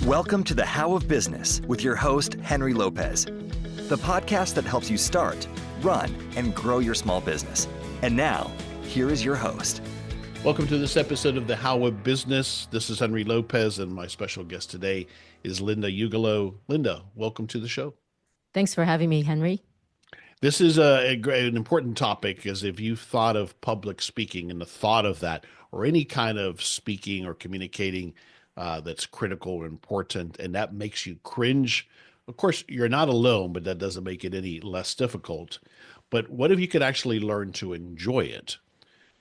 Welcome to the How of Business with your host, Henry Lopez, the podcast that helps you start, run, and grow your small business. And now, here is your host. Welcome to this episode of the How of Business. This is Henry Lopez, and my special guest today is Linda Ugelow. Linda, welcome to the show. Thanks for having me, Henry. This is an important topic, because if you've thought of public speaking and the thought of that, or any kind of speaking or communicating that's critical or important, and that makes you cringe, of course, you're not alone, but that doesn't make it any less difficult. But what if you could actually learn to enjoy it?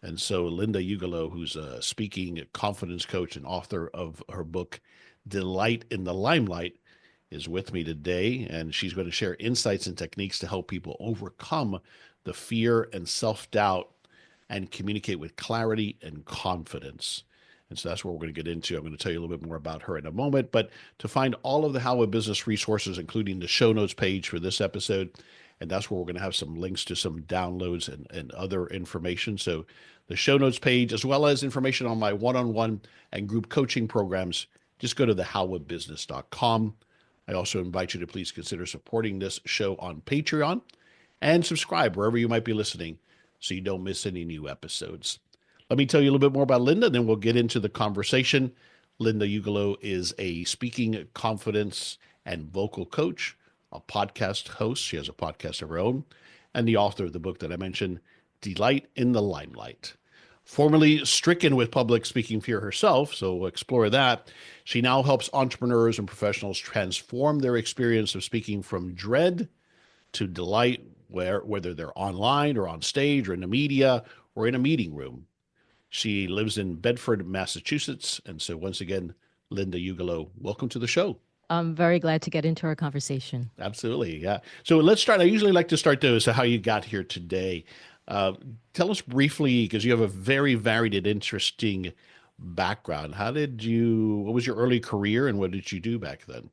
And so Linda Ugelow, who's a speaking confidence coach and author of her book, Delight in the Limelight, is with me today, and she's going to share insights and techniques to help people overcome the fear and self-doubt and communicate with clarity and confidence. And so that's what we're going to get into. I'm going to tell you a little bit more about her in a moment. But to find all of the How of Business resources, including the show notes page for this episode, and that's where we're going to have some links to some downloads and other information. So the show notes page, as well as information on my one-on-one and group coaching programs, just go to thehowofbusiness.com. I also invite you to please consider supporting this show on Patreon and subscribe wherever you might be listening so you don't miss any new episodes. Let me tell you a little bit more about Linda, and then we'll get into the conversation. Linda Ugelow is a speaking, confidence, and vocal coach, a podcast host. She has a podcast of her own, and the author of the book that I mentioned, Delight in the Limelight. Formerly stricken with public speaking fear herself, so we'll explore that, she now helps entrepreneurs and professionals transform their experience of speaking from dread to delight, whether they're online or on stage or in the media or in a meeting room. She lives in Bedford, Massachusetts. And so once again, Linda Ugelow, welcome to the show. I'm very glad to get into our conversation. Absolutely, yeah. So let's start. I usually like to start, though, as to how you got here today. Tell us briefly, because you have a very varied and interesting background. What was your early career, and what did you do back then?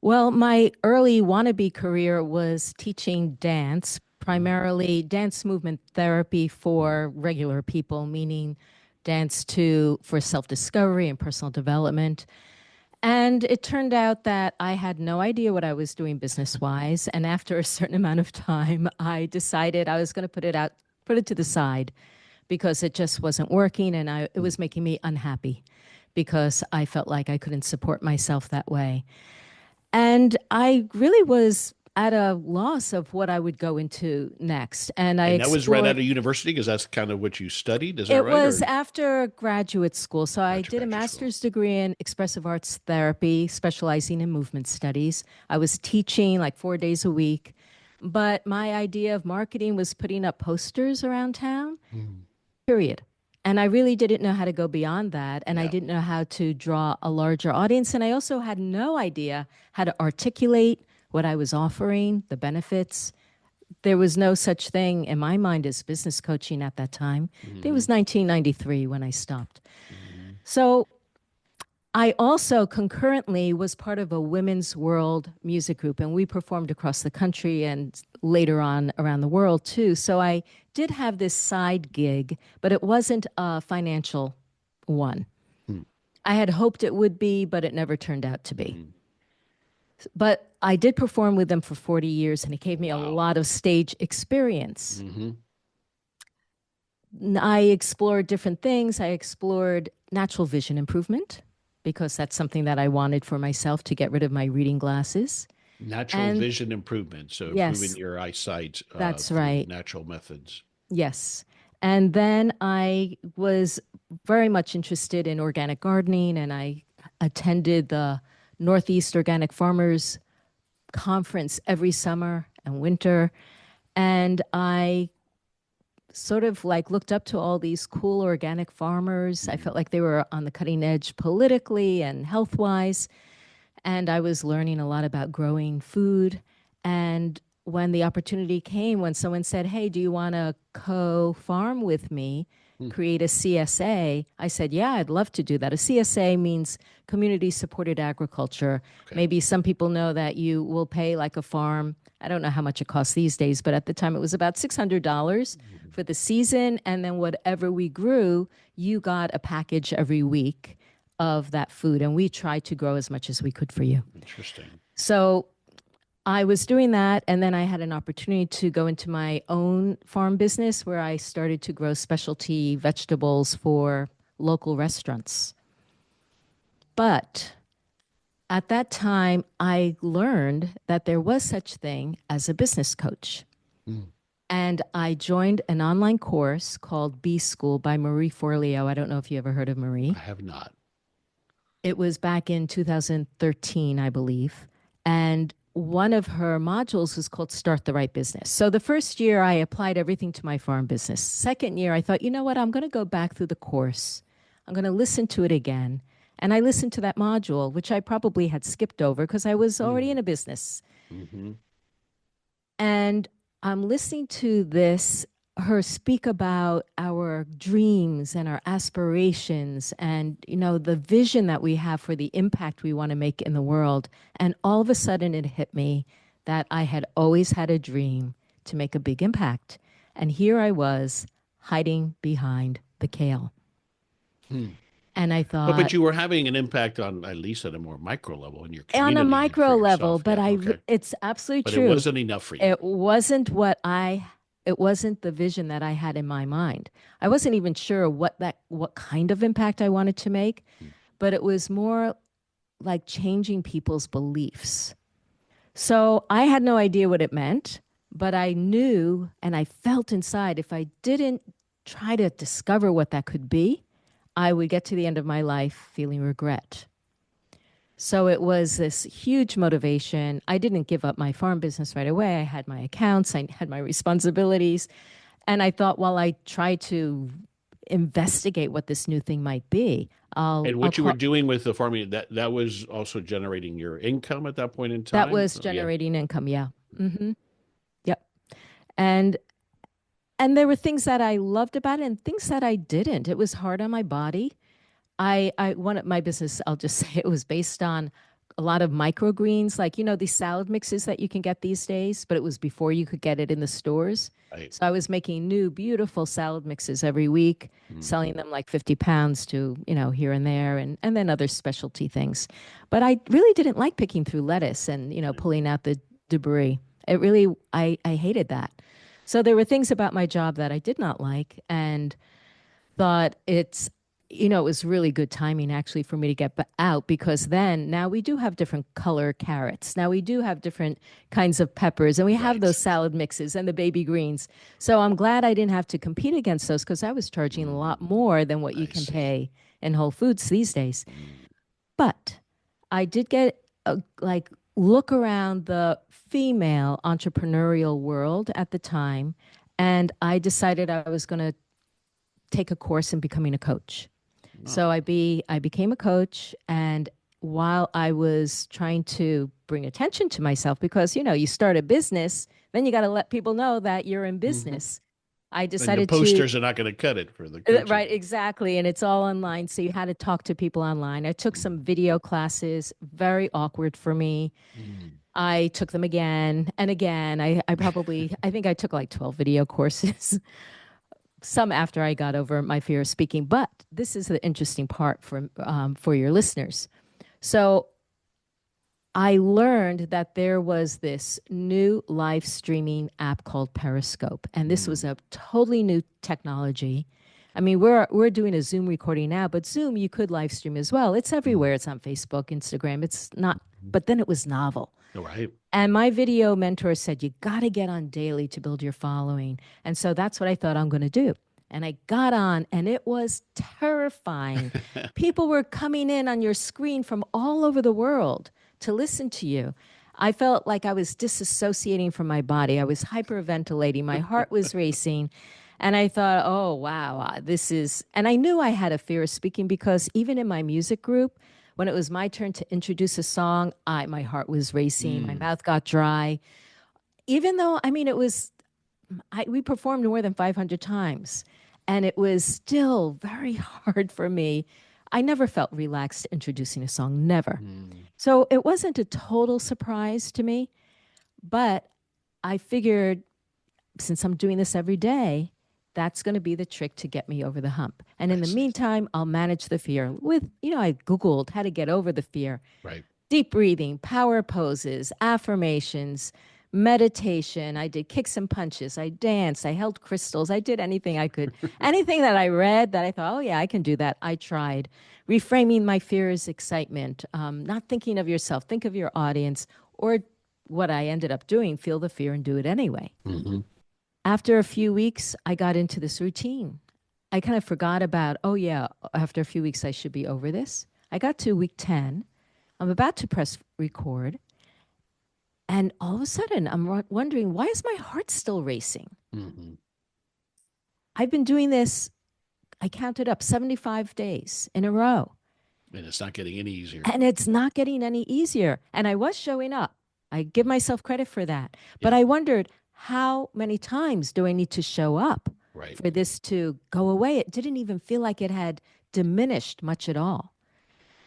Well, my early wannabe career was teaching dance, primarily dance movement therapy for regular people, meaning dance for self-discovery and personal development. And it turned out that I had no idea what I was doing business-wise. And after a certain amount of time, I decided I was going to put it to the side, because it just wasn't working, and it was making me unhappy because I felt like I couldn't support myself that way. And I really was at a loss of what I would go into next. And that was right out of university, because that's kind of what you studied, is that right? It was after graduate school. So I did a master's degree in expressive arts therapy, specializing in movement studies. I was teaching like 4 days a week. But my idea of marketing was putting up posters around town, period. And I really didn't know how to go beyond that. And I didn't know how to draw a larger audience. And I also had no idea how to articulate what I was offering, the benefits. There was no such thing in my mind as business coaching at that time. It was 1993 when I stopped. So I also concurrently was part of a women's world music group, and we performed across the country and later on around the world too. So I did have this side gig, but it wasn't a financial one. I had hoped it would be, but it never turned out to be. But I did perform with them for 40 years, and it gave me a lot of stage experience. I explored different things. I explored natural vision improvement, because that's something that I wanted for myself, to get rid of my reading glasses. Natural vision improvement, so improving your eyesight. That's right. Natural methods. Yes. And then I was very much interested in organic gardening, and I attended the Northeast Organic Farmers Conference every summer and winter. And I sort of looked up to all these cool organic farmers. I felt like they were on the cutting edge politically and health-wise. And I was learning a lot about growing food. And when the opportunity came, when someone said, hey, do you want to co-farm with me, create a CSA, I said, yeah, I'd love to do that. A CSA means community-supported agriculture. Okay. Maybe some people know that you will pay like a farm. I don't know how much it costs these days, but at the time it was about $600 for the season. And then whatever we grew, you got a package every week of that food. And we tried to grow as much as we could for you. Interesting. So I was doing that. And then I had an opportunity to go into my own farm business where I started to grow specialty vegetables for local restaurants. But at that time, I learned that there was such thing as a business coach. Mm. And I joined an online course called B School by Marie Forleo. I don't know if you ever heard of Marie. I have not. It was back in 2013, I believe. And one of her modules was called Start the Right Business. So the first year, I applied everything to my farm business. Second year, I thought, you know what? I'm going to go back through the course. I'm going to listen to it again. And I listened to that module, which I probably had skipped over because I was already in a business. Mm-hmm. And I'm listening to her speak about our dreams and our aspirations and, the vision that we have for the impact we want to make in the world. And all of a sudden it hit me that I had always had a dream to make a big impact. And here I was hiding behind the kale. And I thought, but you were having an impact on, at least at a more micro level in your community. On a micro level, but okay. It's absolutely but true. It wasn't enough for you. It wasn't the vision that I had in my mind. I wasn't even sure what kind of impact I wanted to make, but it was more like changing people's beliefs. So I had no idea what it meant, but I knew and I felt inside if I didn't try to discover what that could be, I would get to the end of my life feeling regret. So it was this huge motivation. I didn't give up my farm business right away. I had my accounts, I had my responsibilities. And I thought, while I try to investigate what this new thing might be, And what you were doing with the farming, that was also generating your income at that point in time? That was generating income, yeah. Mm-hmm. Yep. And there were things that I loved about it and things that I didn't. It was hard on my body. I wanted my business, I'll just say it was based on a lot of microgreens, like, these salad mixes that you can get these days, but it was before you could get it in the stores. Right. So I was making new, beautiful salad mixes every week, selling them like 50 pounds to, here and there, and then other specialty things. But I really didn't like picking through lettuce and, pulling out the debris. It really, I hated that. So there were things about my job that I did not like and thought it was really good timing actually for me to get out, because now we do have different color carrots. Now we do have different kinds of peppers, and we have those salad mixes and the baby greens. So I'm glad I didn't have to compete against those, because I was charging a lot more than what you can pay in Whole Foods these days. But I did get look around the female entrepreneurial world at the time, and I decided I was going to take a course in becoming a coach. So I became a coach, and while I was trying to bring attention to myself, because, you start a business, then you got to let people know that you're in business. I decided and the posters are not going to cut it for the coaching. Right, exactly. And it's all online. So you had to talk to people online. I took some video classes, very awkward for me. I took them again and again. I think I took like 12 video courses. Some after I got over my fear of speaking, but this is the interesting part for your listeners. So I learned that there was this new live streaming app called Periscope, and this was a totally new technology. I mean, we're doing a Zoom recording now, but Zoom you could live stream as well. It's everywhere. It's on Facebook, Instagram. It's not, but then it was novel. Right. And my video mentor said, you got to get on daily to build your following. And so that's what I thought I'm going to do. And I got on, and it was terrifying. People were coming in on your screen from all over the world to listen to you. I felt like I was disassociating from my body. I was hyperventilating. My heart was racing. And I thought, oh, wow, and I knew I had a fear of speaking, because even in my music group, when it was my turn to introduce a song, my heart was racing. My mouth got dry. Even though, we performed more than 500 times, and it was still very hard for me. I never felt relaxed introducing a song, never. So it wasn't a total surprise to me, but I figured, since I'm doing this every day, That's going to be the trick to get me over the hump. And in I the see. meantime, I'll manage the fear with, I Googled how to get over the fear. Right. Deep breathing, power poses, affirmations, meditation. I did kicks and punches. I danced. I held crystals. I did anything I could. Anything that I read that I thought, oh, yeah, I can do that. I tried. Reframing my fear as excitement, not thinking of yourself, think of your audience, or what I ended up doing, feel the fear and do it anyway. Mm-hmm. After a few weeks, I got into this routine. I kind of forgot about, oh, yeah, after a few weeks, I should be over this. I got to week 10. I'm about to press record. And all of a sudden, I'm wondering, why is my heart still racing? Mm-hmm. I've been doing this, I counted up 75 days in a row. And it's not getting any easier. And it's not getting any easier. And I was showing up. I give myself credit for that. But Yeah. I wondered, how many times do I need to show up Right. for this to go away? It didn't even feel like it had diminished much at all.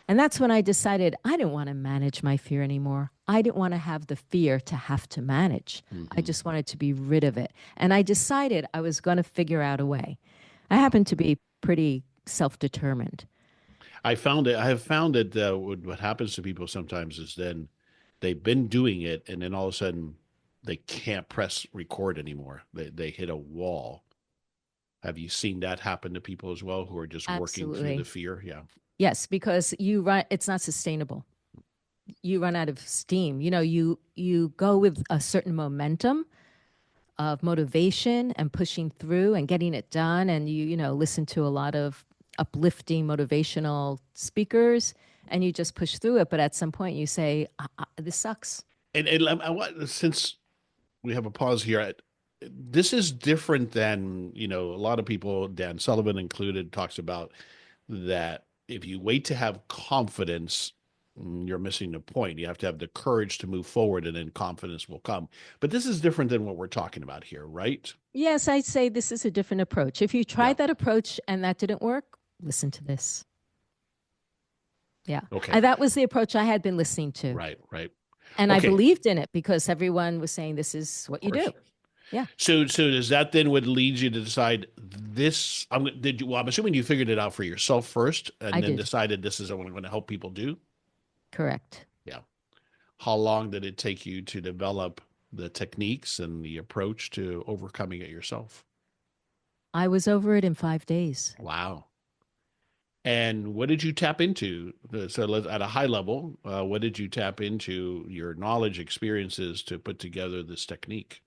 And that's when I decided I didn't want to manage my fear anymore. I didn't want to have the fear to have to manage. I just wanted to be rid of it. And I decided I was going to figure out a way. I happen to be pretty self-determined. I have found that what happens to people sometimes is then they've been doing it, and then all of a sudden they can't press record anymore. They hit a wall. Have you seen that happen to people as well who are just working through Absolutely. the fear? Yeah. Yes, because it's not sustainable. You run out of steam. You go with a certain momentum of motivation and pushing through and getting it done, and you listen to a lot of uplifting motivational speakers, and you just push through it. But at some point you say, this sucks. And since we have a pause here, this is different than, a lot of people, Dan Sullivan included, talks about that if you wait to have confidence, you're missing the point. You have to have the courage to move forward, and then confidence will come. But this is different than what we're talking about here, right? Yes, I'd say this is a different approach. If you tried that approach and that didn't work, listen to this. Yeah. Okay. And that was the approach I had been listening to. Right. And okay. I believed in it because everyone was saying this is what you do. Yeah. So does that then would lead you to decide this? I'm assuming you figured it out for yourself first, and then decided this is what I'm going to help people do. Correct. Yeah. How long did it take you to develop the techniques and the approach to overcoming it yourself? I was over it in 5 days. Wow. And what did you tap into? So at a high level, what did you tap into your knowledge, experiences to put together this technique?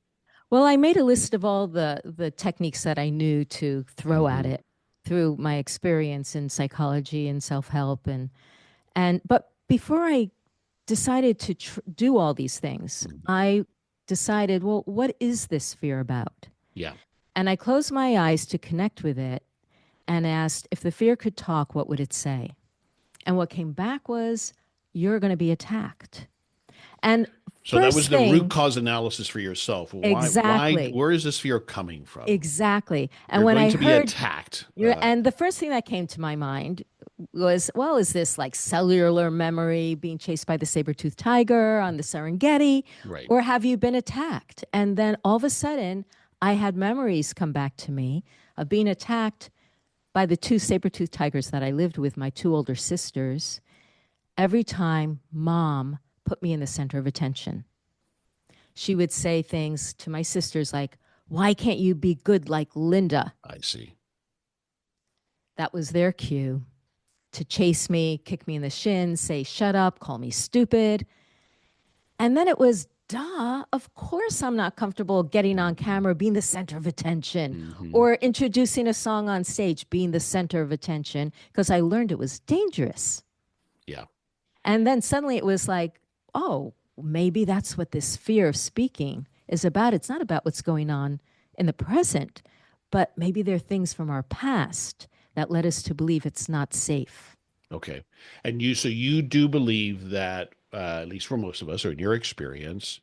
Well, I made a list of all the techniques that I knew to throw at it through my experience in psychology and self-help. But before I decided to do all these things, I decided, well, what is this fear about? Yeah. And I closed my eyes to connect with it and asked, if the fear could talk, what would it say? And what came back was, you're going to be attacked. And so that was the root cause analysis for yourself. Exactly. Where is this fear coming from? Exactly. And you're when going I to heard, be attacked. And the first thing that came to my mind was, well, is this like cellular memory, being chased by the saber-toothed tiger on the Serengeti? Right. Or have you been attacked? And then all of a sudden, I had memories come back to me of being attacked by the 2 saber-toothed tigers that I lived with, my 2 older sisters, every time Mom put me in the center of attention. She would say things to my sisters like, why can't you be good like Linda? I see. That was their cue to chase me, kick me in the shins, say, shut up, call me stupid. And then it was, duh, of course I'm not comfortable getting on camera, being the center of attention, or introducing a song on stage, being the center of attention, because I learned it was dangerous. Yeah. And then suddenly it was like, oh, maybe that's what this fear of speaking is about. It's not about what's going on in the present, but maybe there are things from our past that led us to believe it's not safe. Okay. And so you do believe that, at least for most of us, or in your experience,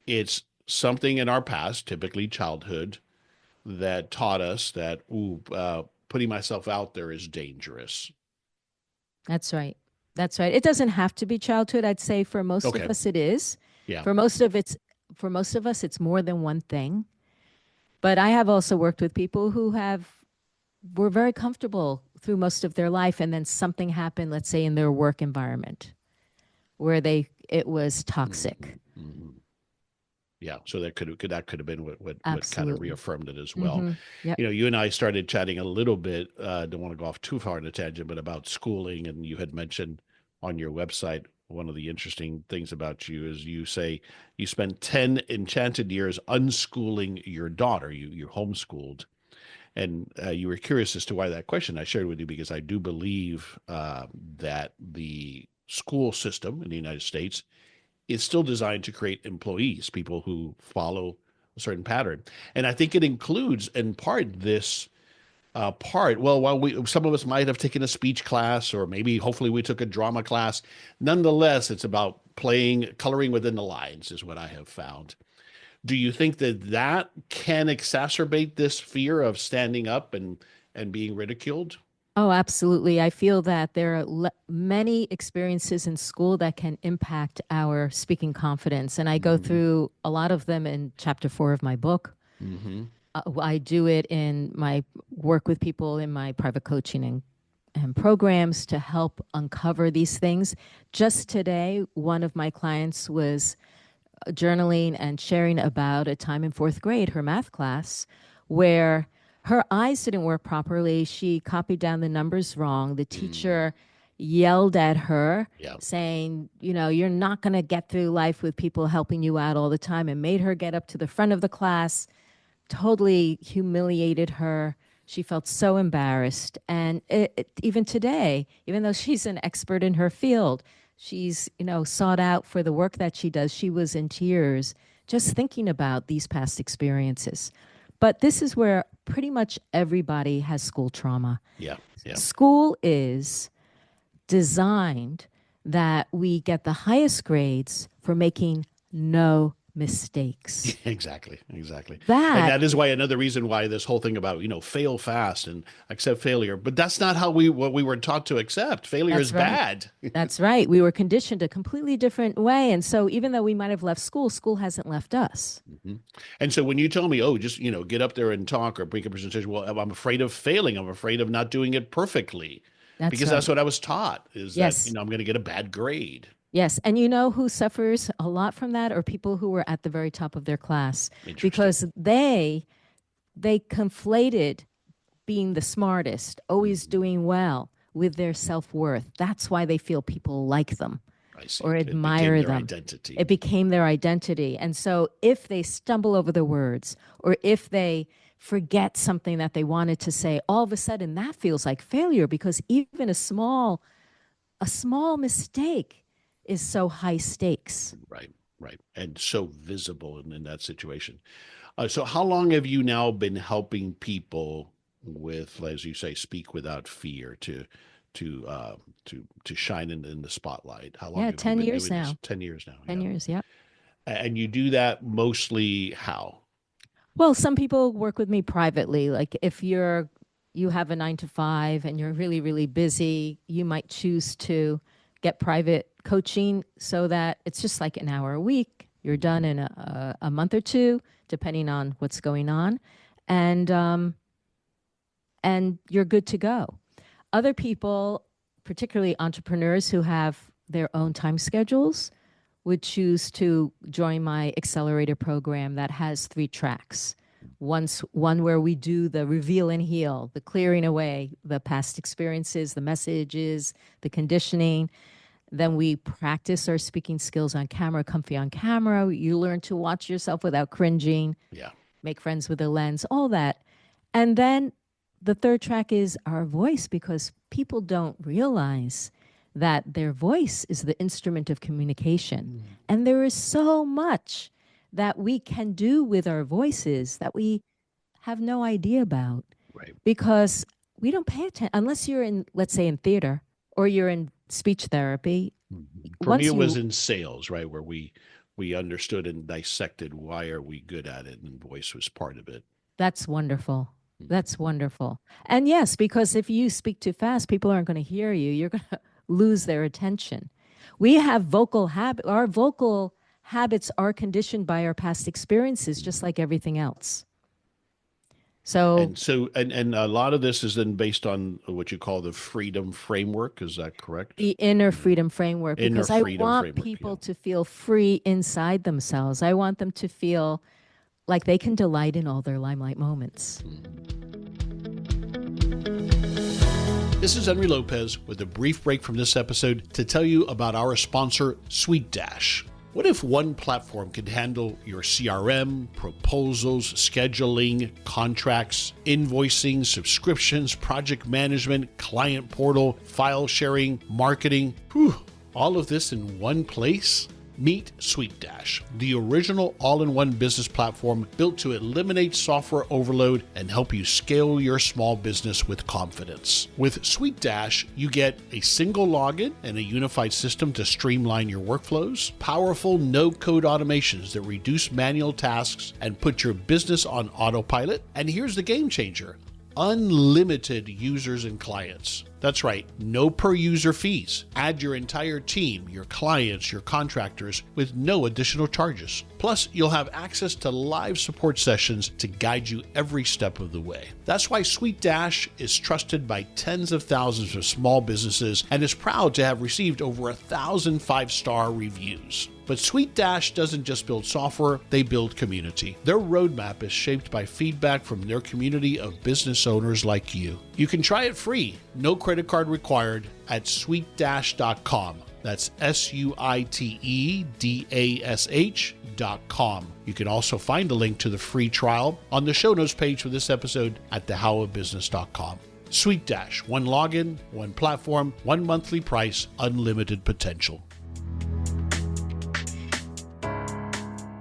it's something in our past, typically childhood, that taught us that, putting myself out there is dangerous. That's right. That's right. It doesn't have to be childhood. I'd say for most of us, it is. Yeah. For most of us, it's more than one thing. But I have also worked with people who were very comfortable through most of their life, and then something happened, let's say in their work environment, where it was toxic. Mm-hmm. Mm-hmm. Yeah, so that could have been what kind of Absolutely. reaffirmed it as well. Mm-hmm. Yep. You and I started chatting a little bit. Don't want to go off too far in a tangent, but about schooling, and you had mentioned on your website one of the interesting things about you is you say you spent 10 enchanted years unschooling your daughter. You homeschooled, and you were curious as to why that question. I shared with you because I do believe that the school system in the United States is still designed to create employees, people who follow a certain pattern. And I think it includes, in part, this part. Well, while some of us might have taken a speech class, or maybe hopefully we took a drama class, nonetheless, it's about coloring within the lines, is what I have found. Do you think that can exacerbate this fear of standing up and being ridiculed? Oh, absolutely. I feel that there are many experiences in school that can impact our speaking confidence. And I go Mm-hmm. through a lot of them in chapter 4 of my book. Mm-hmm. I do it in my work with people in my private coaching and programs to help uncover these things. Just today, one of my clients was journaling and sharing about a time in fourth grade, her math class, where her eyes didn't work properly. She copied down the numbers wrong. The Mm. teacher yelled at her, Yeah. saying, you're not going to get through life with people helping you out all the time, and made her get up to the front of the class, totally humiliated her. She felt so embarrassed. And even today, even though she's an expert in her field, she's, sought out for the work that she does. She was in tears just thinking about these past experiences. But this is where pretty much everybody has school trauma. Yeah. Yeah. School is designed that we get the highest grades for making no mistakes. Exactly, exactly. And That that is why another reason why this whole thing about, fail fast and accept failure. But that's not what we were taught to accept. Failure is That's right. bad. That's right. We were conditioned a completely different way. And so even though we might have left school, school hasn't left us. Mm-hmm. And so when you tell me, oh, just, get up there and talk or bring a presentation, well, I'm afraid of failing. I'm afraid of not doing it perfectly That's because that's right. what I was taught is that, Yes. I'm going to get a bad grade. Yes. And you know who suffers a lot from that are people who were at the very top of their class Interesting. because they conflated being the smartest, always Mm-hmm. doing well with their self-worth. That's why they feel people like them I see. or It became admire their them. identity. It became their identity. And so if they stumble over the words or if they forget something that they wanted to say, all of a sudden that feels like failure because even a small mistake is so high stakes. Right, right. And so visible in that situation. So how long have you now been helping people with, as you say, speak without fear to to shine in the spotlight? How long Yeah, have you 10 been years doing this? now. 10 years now. 10 Yeah. years, yep. And you do that mostly how? Well, some people work with me privately. Like if you have a 9 to 5 and you're really, really busy, you might choose to get private coaching so that it's just like an hour a week. You're done in a month or two, depending on what's going on. And and you're good to go. Other people, particularly entrepreneurs who have their own time schedules, would choose to join my accelerator program that has 3 tracks. One where we do the reveal and heal, the clearing away, the past experiences, the messages, the conditioning. Then we practice our speaking skills on camera, comfy on camera. You learn to watch yourself without cringing, Yeah. make friends with a lens, all that. And then the third track is our voice because people don't realize that their voice is the instrument of communication. Mm. And there is so much that we can do with our voices that we have no idea about Right. because we don't pay attention unless you're in, let's say, in theater or you're in speech therapy. Mhm. For me, Once it was you, in sales, right, where we understood and dissected why are we good at it, and voice was part of it. that's wonderful. Mhm. That's wonderful. And yes, because if you speak too fast, people aren't going to hear you. You're going to lose their attention. We have our vocal habits are conditioned by our past experiences, just like everything else. So And a lot of this is then based on what you call the freedom framework. Is that correct? the inner freedom framework, Inner because I freedom want framework. Yeah. people to feel free inside themselves. I want them to feel like they can delight in all their limelight moments. This is Henry Lopez with a brief break from this episode to tell you about our sponsor, Sweet Dash. What if one platform could handle your CRM, proposals, scheduling, contracts, invoicing, subscriptions, project management, client portal, file sharing, marketing? All of this in one place? Meet Sweet Dash, the original all-in-one business platform built to eliminate software overload and help you scale your small business with confidence. With Sweet Dash, you get a single login and a unified system to streamline your workflows, powerful no-code automations that reduce manual tasks and put your business on autopilot, and here's the game changer: unlimited users and clients. That's right, no per user fees. Add your entire team, your clients, your contractors with no additional charges. Plus, you'll have access to live support sessions to guide you every step of the way. That's why Sweet Dash is trusted by tens of thousands of small businesses and is proud to have received over 1,000 5-star reviews. But Sweet Dash doesn't just build software, they build community. Their roadmap is shaped by feedback from their community of business owners like you. You can try it free, no credit card required, at sweetdash.com. That's SUITEDASH.com. You can also find a link to the free trial on the show notes page for this episode at thehowofbusiness.com. Sweet Dash, one login, one platform, one monthly price, unlimited potential.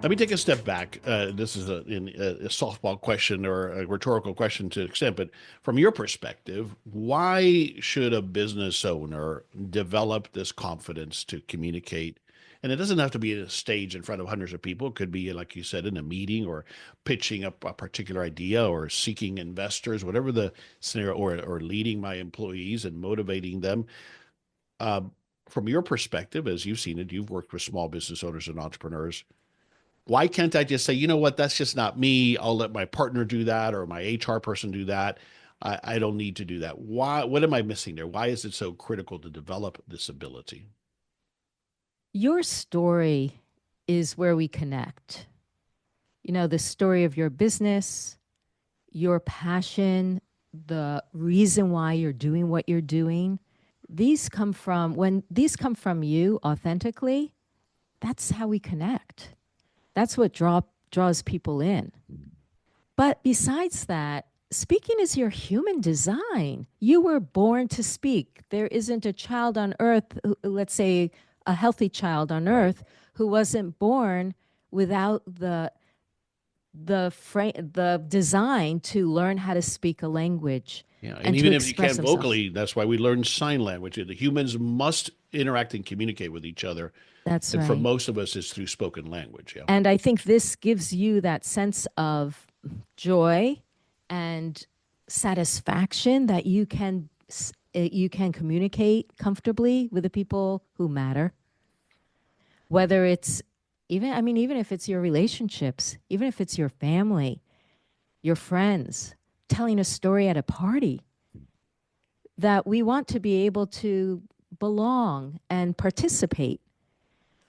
Let me take a step back. This is a softball question or a rhetorical question to an extent, but from your perspective, why should a business owner develop this confidence to communicate? And it doesn't have to be at a stage in front of hundreds of people. It could be, like you said, in a meeting or pitching up a particular idea or seeking investors, whatever the scenario, or leading my employees and motivating them. From your perspective, as you've seen it, you've worked with small business owners and entrepreneurs. Why can't I just say, you know what, that's just not me. I'll let my partner do that or my HR person do that. I don't need to do that. Why? What am I missing there? Why is it so critical to develop this ability? Your story is where we connect. You know, the story of your business, your passion, the reason why you're doing what you're doing. When these come from you authentically, that's how we connect. That's what draws people in. But besides that, speaking is your human design. You were born to speak. There isn't a child on earth, let's say a healthy child on earth, who wasn't born without the design to learn how to speak a language. Yeah, and and even to if you express can't themselves. vocally, that's why we learn sign language. The humans must interact and communicate with each other. That's And for right. most of us, it's through spoken language. Yeah. And I think this gives you that sense of joy and satisfaction that you can communicate comfortably with the people who matter. Whether it's even if it's your relationships, even if it's your family, your friends, telling a story at a party, that we want to be able to belong and participate.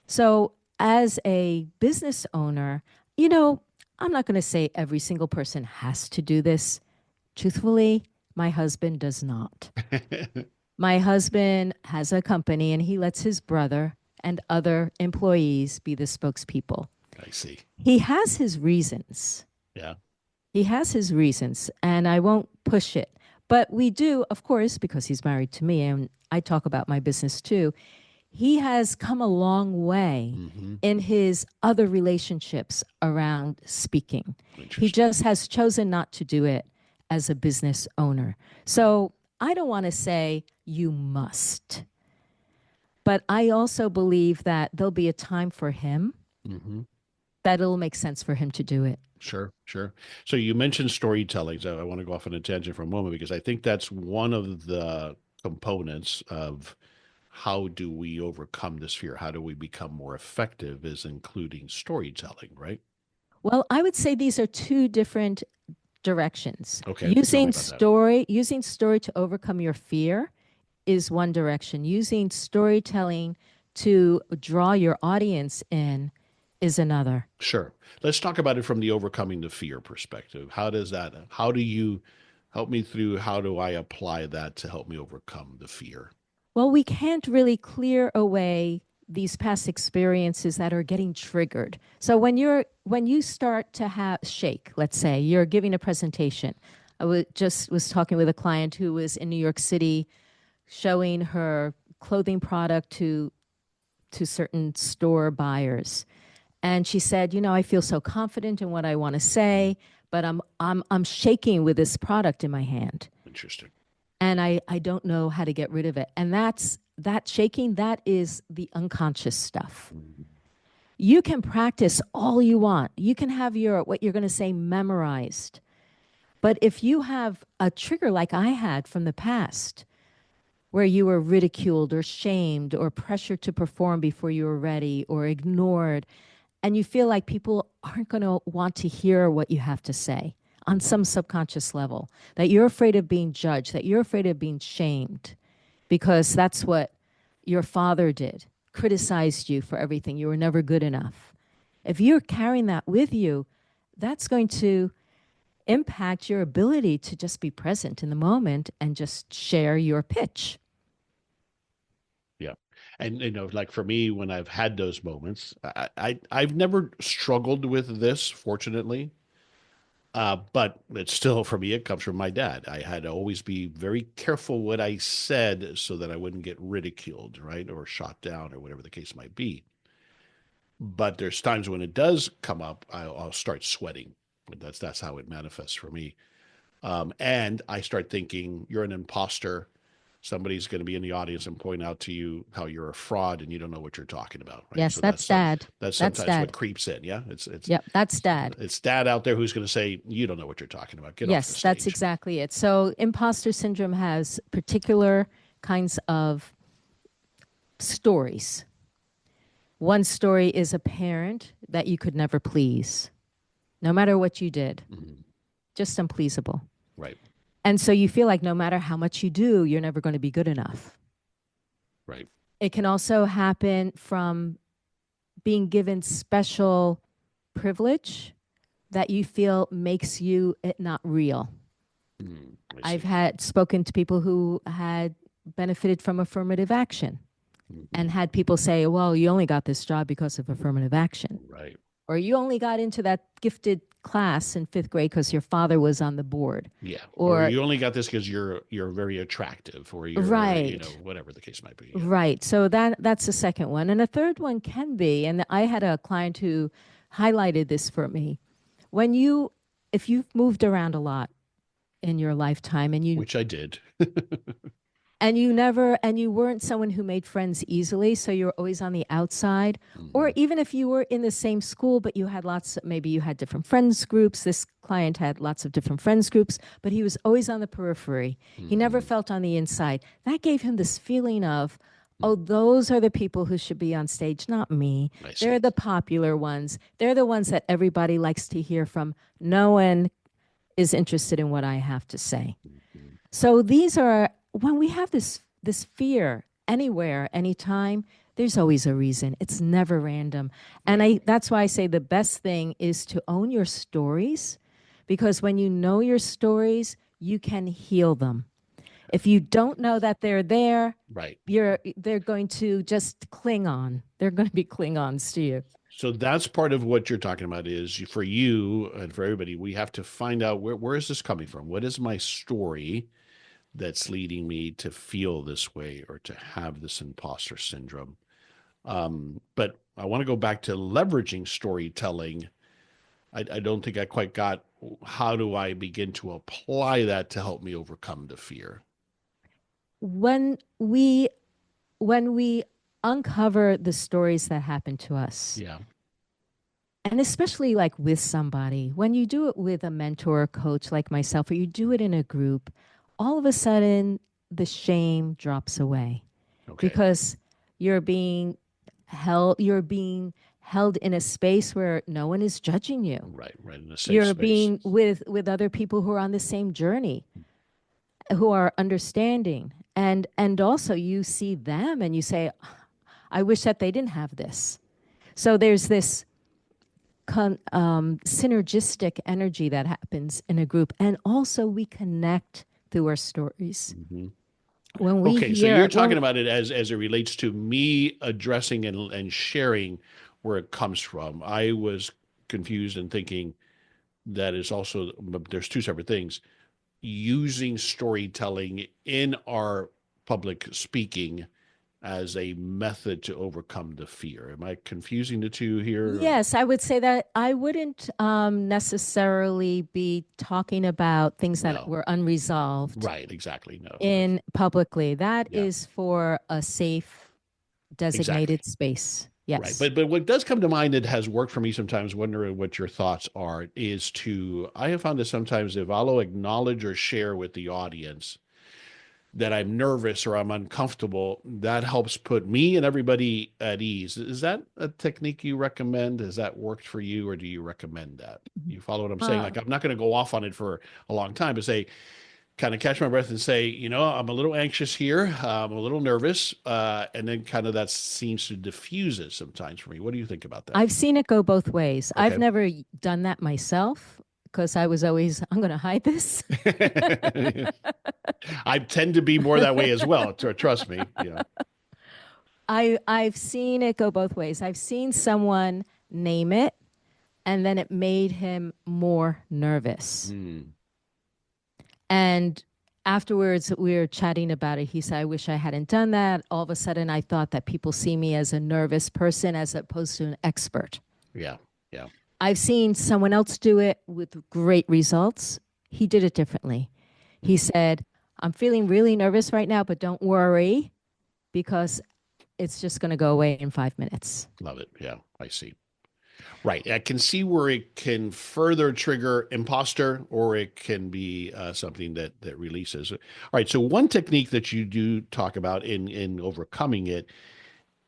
So as a business owner, I'm not going to say every single person has to do this. Truthfully, my husband does not. My husband has a company and he lets his brother and other employees be the spokespeople. I see. He has his reasons. Yeah. He has his reasons, and I won't push it. But we do, of course, because he's married to me, and I talk about my business too. He has come a long way in his other relationships around speaking. He just has chosen not to do it as a business owner. So I don't want to say you must, but I also believe that there'll be a time for him that it'll make sense for him to do it. Sure, sure. So you mentioned storytelling. So I want to go off on a tangent for a moment because I think that's one of the components of how do we overcome this fear? How do we become more effective is including storytelling, right? Well, I would say these are two different directions. Okay, tell me about that. Using story to overcome your fear is one direction. Using storytelling to draw your audience in is another. Sure. Let's talk about it from the overcoming the fear perspective. How do you help me through? How do I apply that to help me overcome the fear? Well, we can't really clear away these past experiences that are getting triggered. So when you start to have shake, let's say you're giving a presentation. Just was talking with a client who was in New York City showing her clothing product to certain store buyers. And she said, I feel so confident in what I want to say, but I'm shaking with this product in my hand. Interesting. And I don't know how to get rid of it. And that shaking, that is the unconscious stuff. Mm-hmm. You can practice all you want. You can have what you're going to say memorized. But if you have a trigger like I had from the past, where you were ridiculed or shamed or pressured to perform before you were ready or ignored, and you feel like people aren't going to want to hear what you have to say on some subconscious level, that you're afraid of being judged, that you're afraid of being shamed, because that's what your father did, criticized you for everything. You were never good enough. If you're carrying that with you, that's going to impact your ability to just be present in the moment and just share your pitch. Yeah. And, like for me, when I've had those moments, I've never struggled with this, fortunately. But it's still, for me, it comes from my dad. I had to always be very careful what I said so that I wouldn't get ridiculed, right? Or shot down or whatever the case might be. But there's times when it does come up, I'll start sweating. That's how it manifests for me. And I start thinking, you're an imposter. Somebody's going to be in the audience and point out to you how you're a fraud and you don't know what you're talking about. Right? Yes, so that's dad. That's sometimes what creeps in. Yeah, yep, that's dad. It's dad out there who's going to say, you don't know what you're talking about. Get off the stage. Yes, that's exactly it. So imposter syndrome has particular kinds of stories. One story is a parent that you could never please, no matter what you did, just unpleasable. Right. And so you feel like no matter how much you do, you're never going to be good enough. Right. It can also happen from being given special privilege that you feel makes you not real. I've had spoken to people who had benefited from affirmative action and had people say, well, you only got this job because of affirmative action. Right. Or you only got into that gifted class in 5th grade because your father was on the board. Yeah. Or you only got this because you're very attractive, or you're right. Whatever the case might be. Yeah. Right. So that's the second one. And a third one can be, and I had a client who highlighted this for me. If you've moved around a lot in your lifetime which I did. And you weren't someone who made friends easily, so you're always on the outside. Or even if you were in the same school, but you had maybe you had different friends groups. This client had lots of different friends groups, but he was always on the periphery. He never felt on the inside. That gave him this feeling of, oh, those are the people who should be on stage, not me. They're the popular ones. They're the ones that everybody likes to hear from. No one is interested in what I have to say. So these are, when we have this fear anywhere, anytime, there's always a reason. It's never random. And that's why I say the best thing is to own your stories, because when you know your stories, you can heal them. If you don't know that they're there, right, they're going to just cling on. They're going to be Klingons to you. So that's part of what you're talking about is for you and for everybody, we have to find out where is this coming from? What is my story that's leading me to feel this way or to have this imposter syndrome? But I want to go back to leveraging storytelling. I don't think I quite got, how do I begin to apply that to help me overcome the fear? When we uncover the stories that happen to us. Yeah. And especially like with somebody, when you do it with a mentor or coach like myself, or you do it in a group, all of a sudden the shame drops away. Okay. Because you're being held held in a space where no one is judging you. Right, in a safe You're space. being with other people who are on the same journey, who are understanding. And also you see them and you say, I wish that they didn't have this. So there's this synergistic energy that happens in a group. And also we connect through our stories. Mm-hmm. When we Okay, so hear, you're talking about it as it relates to me addressing and sharing where it comes from. I was confused and thinking that is also, there's two separate things. Using storytelling in our public speaking as a method to overcome the fear. Am I confusing the two here? yes, I would say that I wouldn't necessarily be talking about things that No. were unresolved Right, exactly. No. in publicly. That Yeah. is for a safe, Exactly. designated space. Right. Yes. But what does come to mind that has worked for me sometimes, wondering what your thoughts are, is I have found that sometimes if I'll acknowledge or share with the audience that I'm nervous or I'm uncomfortable, that helps put me and everybody at ease. Is that a technique you recommend? Has that worked for you, or do you recommend that? You follow what I'm saying? Uh, Like, I'm not going to go off on it for a long time, but say, kind of catch my breath and say, I'm a little anxious here. I'm a little nervous. And then kind of that seems to diffuse it sometimes for me. What do you think about that? I've seen it go both ways. I've Okay. never done that myself because I was always, I'm going to hide this. I tend to be more that way as well. Trust me. Yeah. I've seen it go both ways. I've seen someone name it and then it made him more nervous. Hmm. And afterwards, we were chatting about it. He said, I wish I hadn't done that. All of a sudden, I thought that people see me as a nervous person as opposed to an expert. Yeah. Yeah. I've seen someone else do it with great results. He did it differently. He said, I'm feeling really nervous right now, but don't worry because it's just going to go away in 5 minutes. Love it. Yeah. I see. Right. I can see where it can further trigger imposter, or it can be something that releases. All right. So one technique that you do talk about in overcoming it,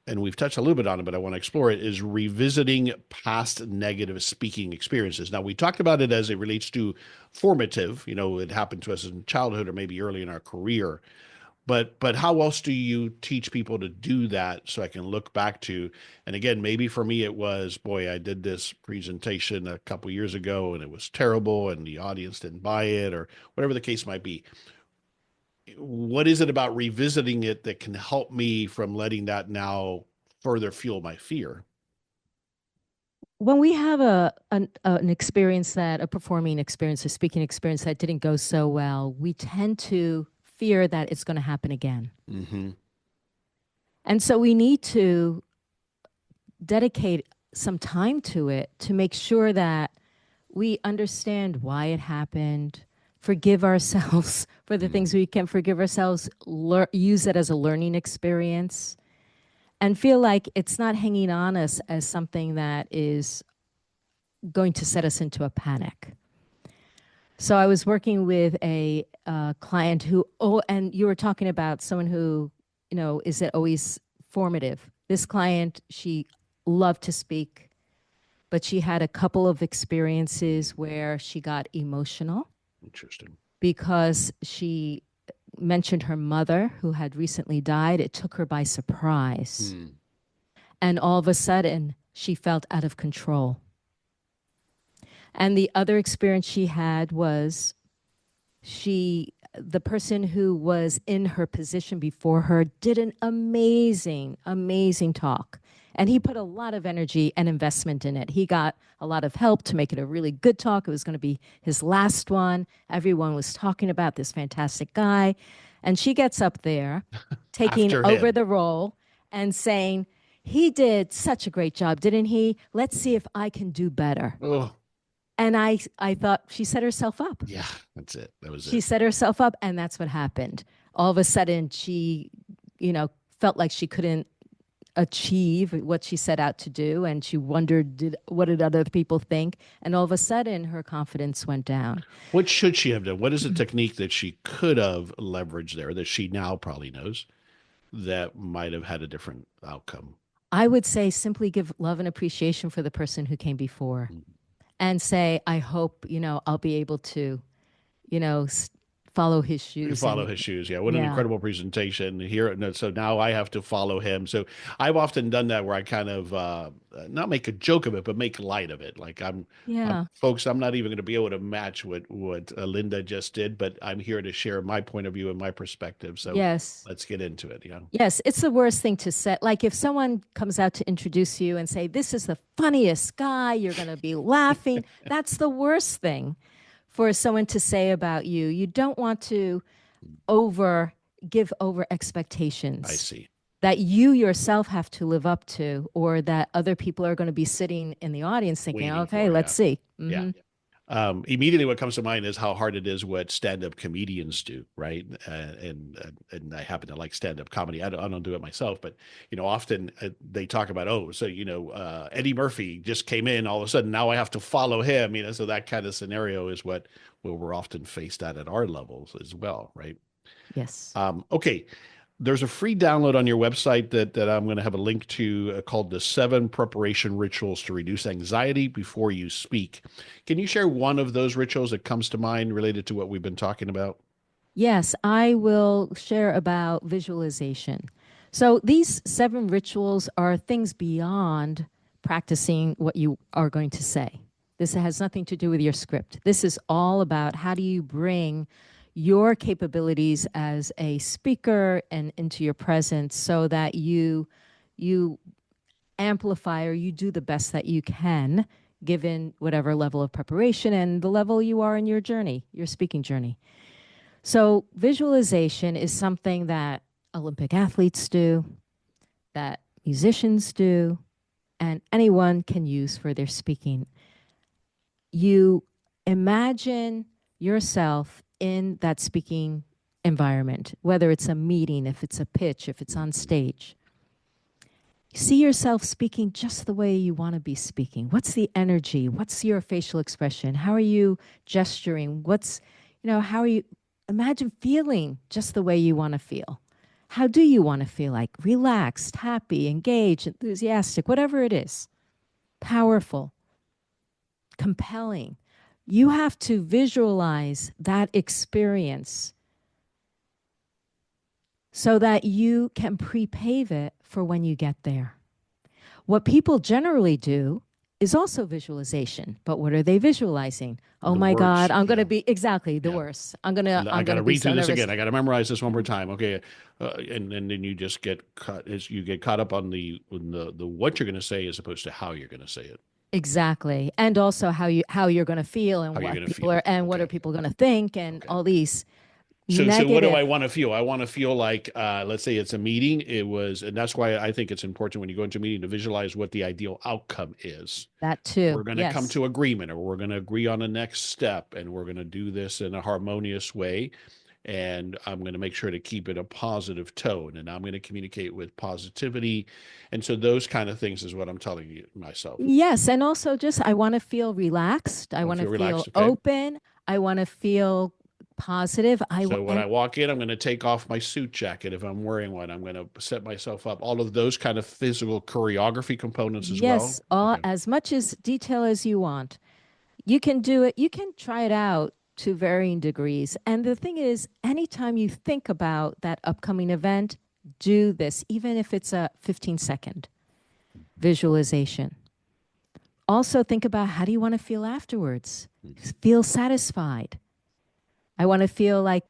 and we've touched a little bit on it, but I want to explore it, is revisiting past negative speaking experiences. Now, we talked about it as it relates to formative, it happened to us in childhood or maybe early in our career. But how else do you teach people to do that so I can look back to, and again, maybe for me it was, boy, I did this presentation a couple years ago and it was terrible and the audience didn't buy it, or whatever the case might be. What is it about revisiting it that can help me from letting that now further fuel my fear? When we have an experience a performing experience, a speaking experience that didn't go so well, we tend to fear that it's going to happen again. Mm-hmm. And so we need to dedicate some time to it to make sure that we understand why it happened, forgive ourselves for the things we can forgive ourselves, use it as a learning experience, and feel like it's not hanging on us as something that is going to set us into a panic. So I was working with a client who, and you were talking about someone who, is it always formative? This client, she loved to speak, but she had a couple of experiences where she got emotional. Interesting. Because she mentioned her mother who had recently died. It took her by surprise. And all of a sudden, she felt out of control. And the other experience she had was the person who was in her position before her did an amazing, amazing talk. And he put a lot of energy and investment in it. He got a lot of help to make it a really good talk. It was going to be his last one. Everyone was talking about this fantastic guy. And she gets up there, taking over the role and saying, he did such a great job, didn't he? Let's see if I can do better. Oh. And I thought she set herself up. Yeah, that's it. That was it. She set herself up, and that's what happened. All of a sudden, she, felt like she couldn't achieve what she set out to do, and she wondered, what did other people think? And all of a sudden, her confidence went down. What should she have done? What is a technique that she could have leveraged there that she now probably knows that might have had a different outcome? I would say simply give love and appreciation for the person who came before and say, I hope, I'll be able to, you know, s- follow his You shoes. follow And his shoes. Yeah. What an yeah, incredible presentation here. No, so now I have to follow him. So I've often done that where I kind of not make a joke of it, but make light of it. Like yeah, folks, I'm not even going to be able to match what Linda just did, but I'm here to share my point of view and my perspective. So yes. let's get into it. Yeah. Yes, it's the worst thing to say. Like if someone comes out to introduce you and say, "This is the funniest guy," you're going to be laughing. That's the worst thing for someone to say about you. You don't want to over give over I expectations see. that you yourself have to live up to, or that other people are going to be sitting in the audience thinking, Waiting "Okay, for. let's Yeah. see." Yeah. Immediately, what comes to mind is how hard it is what stand-up comedians do, right? And I happen to like stand-up comedy. I don't do it myself, but often they talk about, oh, so Eddie Murphy just came in, all of a sudden now I have to follow him, so that kind of scenario is what we're often faced at our levels as well, right? Yes. Okay, there's a free download on your website that I'm going to have a link to called the 7 Preparation Rituals to Reduce Anxiety Before You Speak. Can you share one of those rituals that comes to mind related to what we've been talking about? Yes, I will share about visualization. So these 7 rituals are things beyond practicing what you are going to say. This has nothing to do with your script. This is all about how do you bring your capabilities as a speaker and into your presence so that you amplify or you do the best that you can given whatever level of preparation and the level you are in your journey, your speaking journey. So, visualization is something that Olympic athletes do, that musicians do, and anyone can use for their speaking. You imagine yourself in that speaking environment, whether it's a meeting, if it's a pitch, if it's on stage. See yourself speaking just the way you want to be speaking. What's the energy? What's your facial expression? How are you gesturing? How are you? Imagine feeling just the way you want to feel. How do you want to feel like? Relaxed, happy, engaged, enthusiastic, whatever it is. Powerful, compelling. You have to visualize that experience so that you can prepave it for when you get there. What people generally do is also visualization, but what are they visualizing? Oh The my God, words, I'm going yeah. to be exactly the Yeah. worst. I'm going to I I'm got going to to be read through so this nervous. again. I got to memorize this one more time. Okay, and then you just get caught as you get caught up on the what you're going to say as opposed to how you're going to say it, Exactly. And also how you're going to feel and how you're what going to people feel. are and what are Okay, people going to think and okay. all these So what do I negative. want to feel? I want to feel like, let's say it's a meeting. And that's why I think it's important when you go into a meeting to visualize what the ideal outcome is. That too. We're going to come Yes. to agreement, or we're going to agree on the next step, and we're going to do this in a harmonious way. And I'm going to make sure to keep it a positive tone, and I'm going to communicate with positivity. And so those kind of things is what I'm telling you myself. Yes, and also just I want to feel relaxed. I I want want to to feel feel relaxed. Okay. open. I want to feel positive. So when And I walk in, I'm going to take off my suit jacket if I'm wearing one. I'm going to set myself up. All of those kind of physical choreography components as well. yes, all Okay. as much as detail as you want. You can do it. You can try it out to varying degrees. And the thing is, anytime you think about that upcoming event, do this, even if it's a 15-second visualization. Also, think about how do you want to feel afterwards? Feel satisfied. I want to feel like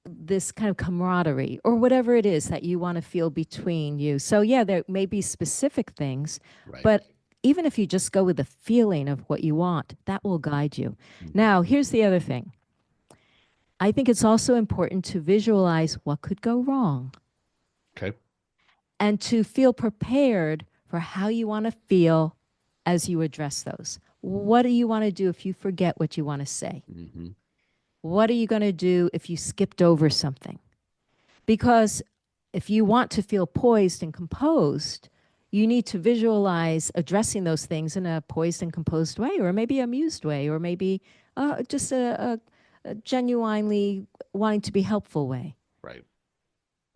this kind of camaraderie or whatever it is that you want to feel between you. So, yeah, there may be specific things, Right. but even if you just go with the feeling of what you want, that will guide you. Mhm. Now, here's the other thing. I think it's also important to visualize what could go wrong Okay. and to feel prepared for how you want to feel as you address those. What do you want to do if you forget what you want to say? Hmm. What are you going to do if you skipped over something? Because if you want to feel poised and composed, you need to visualize addressing those things in a poised and composed way, or maybe amused way, or maybe just a genuinely wanting to be helpful way. Right.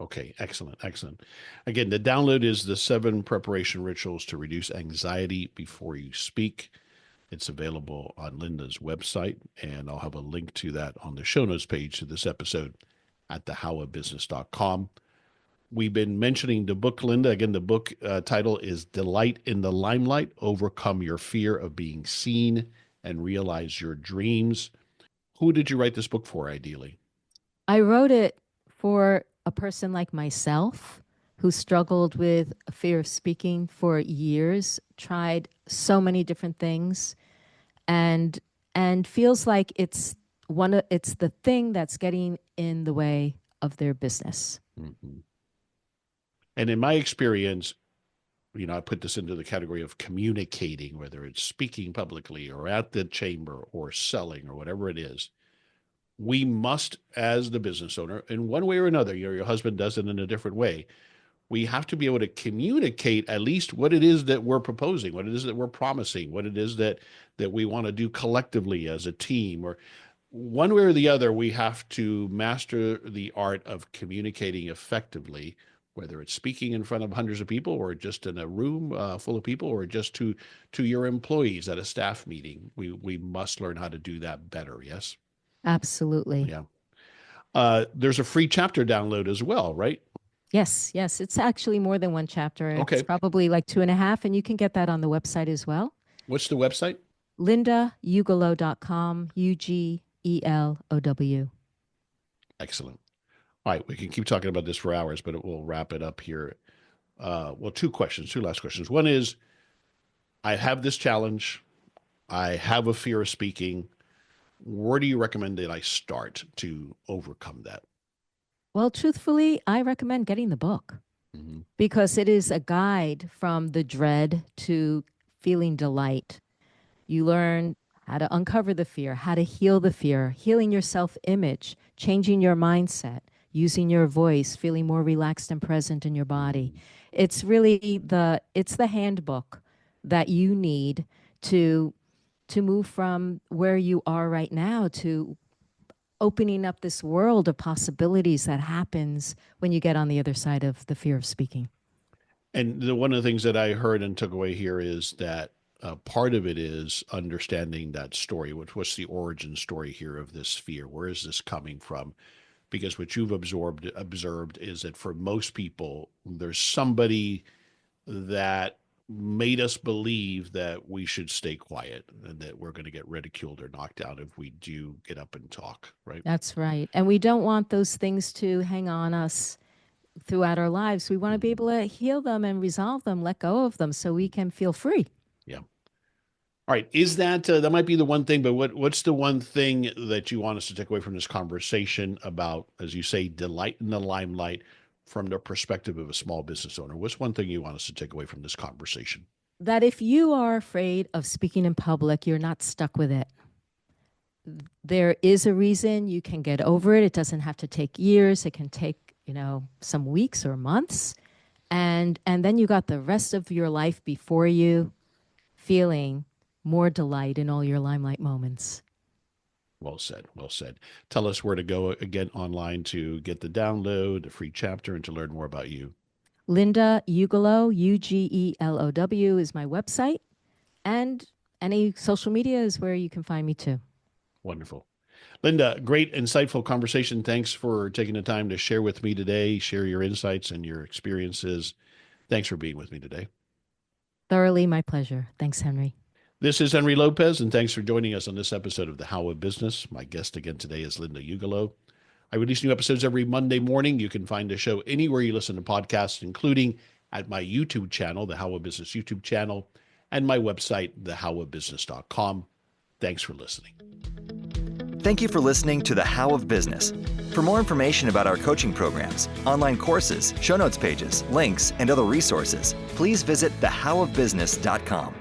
Okay, excellent, excellent. Again, the download is the 7 preparation rituals to reduce anxiety before you speak. It's available on Linda's website, and I'll have a link to that on the show notes page to this episode at thehowofbusiness.com. We've been mentioning the book, Linda. Again, the book title is Delight in the Limelight, Overcome Your Fear of Being Seen and Realize Your Dreams. Who did you write this book for, ideally? I wrote it for a person like myself who struggled with a fear of speaking for years, tried so many different things, and feels like it's the thing that's getting in the way of their business. Mm-hmm. And in my experience, I put this into the category of communicating, whether it's speaking publicly or at the chamber or selling or whatever it is. We must, as the business owner, in one way or another, your husband does it in a different way, we have to be able to communicate at least what it is that we're proposing, what it is that we're promising, what it is that we want to do collectively as a team, or one way or the other, we have to master the art of communicating effectively, whether it's speaking in front of hundreds of people or just in a room full of people or just to your employees at a staff meeting. We must learn how to do that better, yes? Absolutely. Yeah. There's a free chapter download as well, right? Yes. It's actually more than one chapter. Okay. It's probably like 2.5, and you can get that on the website as well. What's the website? LindaUgelow.com, UGELOW. Excellent. All right, we can keep talking about this for hours, but we'll wrap it up here. Two last questions. One is, I have this challenge. I have a fear of speaking. Where do you recommend that I start to overcome that? Well, truthfully, I recommend getting the book because it is a guide from the dread to feeling delight. You learn how to uncover the fear, how to heal the fear, healing your self-image, changing your mindset, using your voice, feeling more relaxed and present in your body. It's really the handbook that you need to move from where you are right now to opening up this world of possibilities that happens when you get on the other side of the fear of speaking. And one of the things that I heard and took away here is that part of it is understanding that story. What's the origin story here of this fear? Where is this coming from? Because what you've observed is that for most people, there's somebody that made us believe that we should stay quiet and that we're going to get ridiculed or knocked out if we do get up and talk, right? That's right. And we don't want those things to hang on us throughout our lives. We want to be able to heal them and resolve them, let go of them so we can feel free. Yeah. All right. Is that might be the one thing, but what's the one thing that you want us to take away from this conversation about, as you say, delight in the limelight from the perspective of a small business owner? What's one thing you want us to take away from this conversation? That if you are afraid of speaking in public, you're not stuck with it. There is a reason. You can get over it. It doesn't have to take years. It can take, some weeks or months. And then you got the rest of your life before you feeling more delight in all your limelight moments. Well said. Well said. Tell us where to go again online to get the download, the free chapter, and to learn more about you. Linda Ugelow, UGELOW is my website. And any social media is where you can find me too. Wonderful. Linda, great, insightful conversation. Thanks for taking the time to share with me today, share your insights and your experiences. Thanks for being with me today. Thoroughly my pleasure. Thanks, Henry. This is Henry Lopez, and thanks for joining us on this episode of The How of Business. My guest again today is Linda Ugelow. I release new episodes every Monday morning. You can find the show anywhere you listen to podcasts, including at my YouTube channel, The How of Business YouTube channel, and my website, thehowofbusiness.com. Thanks for listening. Thank you for listening to The How of Business. For more information about our coaching programs, online courses, show notes pages, links, and other resources, please visit thehowofbusiness.com.